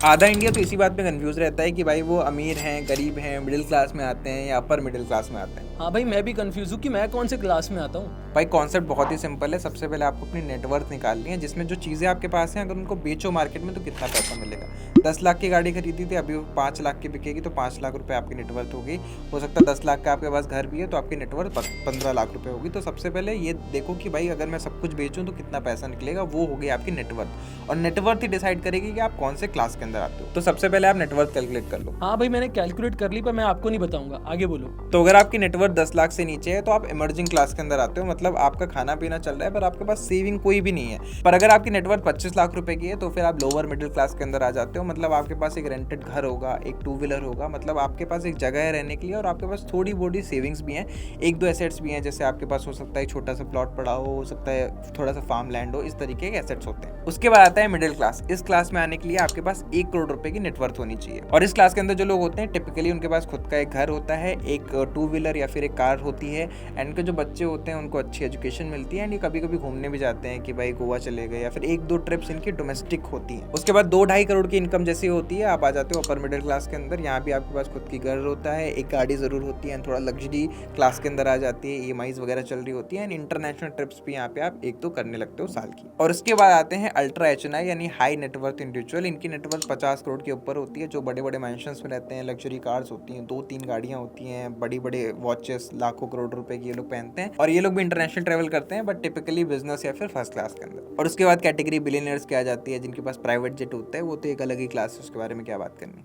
आधा इंडिया तो इसी बात पे कंफ्यूज रहता है कि भाई वो अमीर हैं, गरीब हैं, मिडिल क्लास में आते हैं या अपर मिडिल क्लास में आते हैं। हाँ भाई, मैं भी कंफ्यूज हूँ कि मैं कौन से क्लास में आता हूँ। भाई कॉन्सेप्ट बहुत ही सिंपल है। सबसे पहले आपको अपनी नेटवर्थ निकालनी है, जिसमें जो चीज़ें आपके पास हैं अगर उनको बेचो मार्केट में तो कितना पैसा मिलेगा। 10 लाख की गाड़ी खरीदी थी, अभी वो 5 लाख की बिकेगी तो 5 लाख रुपए आपकी नेटवर्थ होगी। हो सकता है 10 लाख का आपके पास घर भी है तो आपकी नेटवर्थ 15 लाख रुपए होगी। तो सबसे पहले ये देखो कि भाई अगर मैं सब कुछ बेचूं तो कितना पैसा निकलेगा, वो होगी आपकी नेटवर्थ। और नेटवर्थ ही डिसाइड करेगी कि आप कौन से क्लास के अंदर आते हो। तो सबसे पहले आप नेटवर्थ कैलकुलेट कर लो। हाँ भाई, मैंने कैलकुलेट कर ली, पर मैं आपको नहीं बताऊंगा, आगे बोलो। तो अगर आपकी नेटवर्थ 10 लाख से नीचे है तो आप इमर्जिंग क्लास के अंदर आते हो, मतलब आपका खाना पीना चल रहा है पर आपके पास सेविंग कोई भी नहीं है। पर अगर आपकी नेटवर्थ 25 लाख रुपए की है तो फिर आप लोअर मिडिल क्लास के अंदर आ जाते हो, मतलब आपके पास एक रेंटेड घर होगा, एक 2 व्हीलर होगा, मतलब आपके पास एक जगह है रहने के लिए और आपके पास थोड़ी बोड़ी सेविंग्स भी हैं, एक दो एसेट्स भी हैं। जैसे आपके पास हो सकता है छोटा सा प्लॉट पड़ा हो सकता है थोड़ा सा फार्म लैंड हो, इस तरीके के एसेट्स होते हैं। उसके बाद आता है मिडिल क्लास। इस क्लास में आने के लिए आपके पास 1 करोड़ रुपए की नेटवर्थ होनी चाहिए। और इस क्लास के अंदर जो लोग होते हैं टिपिकली उनके पास खुद का एक घर होता है, एक 2 व्हीलर या फिर एक कार होती है, एंड के जो बच्चे होते हैं उनको अच्छी एजुकेशन मिलती है, एंड ये कभी कभी घूमने भी जाते हैं कि भाई गोवा चले गए, या फिर एक दो ट्रिप्स इनकी डोमेस्टिक होती हैं। उसके बाद 2-2.5 करोड़ की इनकम जैसी होती है, आप आ जाते हो अपर मिडिल क्लास के अंदर। यहाँ भी आपके पास खुद की घर होता है, एक गाड़ी जरूर होती है, थोड़ा लग्जरी क्लास के अंदर आ जाती है, ईएमआईज वगैरह चल रही होती है, एंड इंटरनेशनल ट्रिप्स भी यहाँ पे आप एक दो करने लगते हो साल की। और उसके बाद आते हैं अल्ट्रा एचएनआई यानी हाई नेटवर्थ इंडिविजुअल। इनकी नेटवर्थ 50 करोड़ के ऊपर होती है, जो बड़े बड़े मैंशंस में रहते हैं, लग्जरी कार्स होती हैं, 2-3 गाड़ियाँ होती हैं, बड़ी बड़े वॉचेस लाखों करोड़ रुपए की ये लोग पहनते हैं, और ये लोग भी इंटरनेशनल ट्रैवल करते हैं बट टिपिकली बिजनेस या फिर फर्स्ट क्लास के अंदर। और उसके बाद कैटेगरी बिलियनर्स की आ जाती है, जिनके पास प्राइवेट जेट होता है, वो तो एक अलग ही क्लास है, उसके बारे में क्या बात करनी।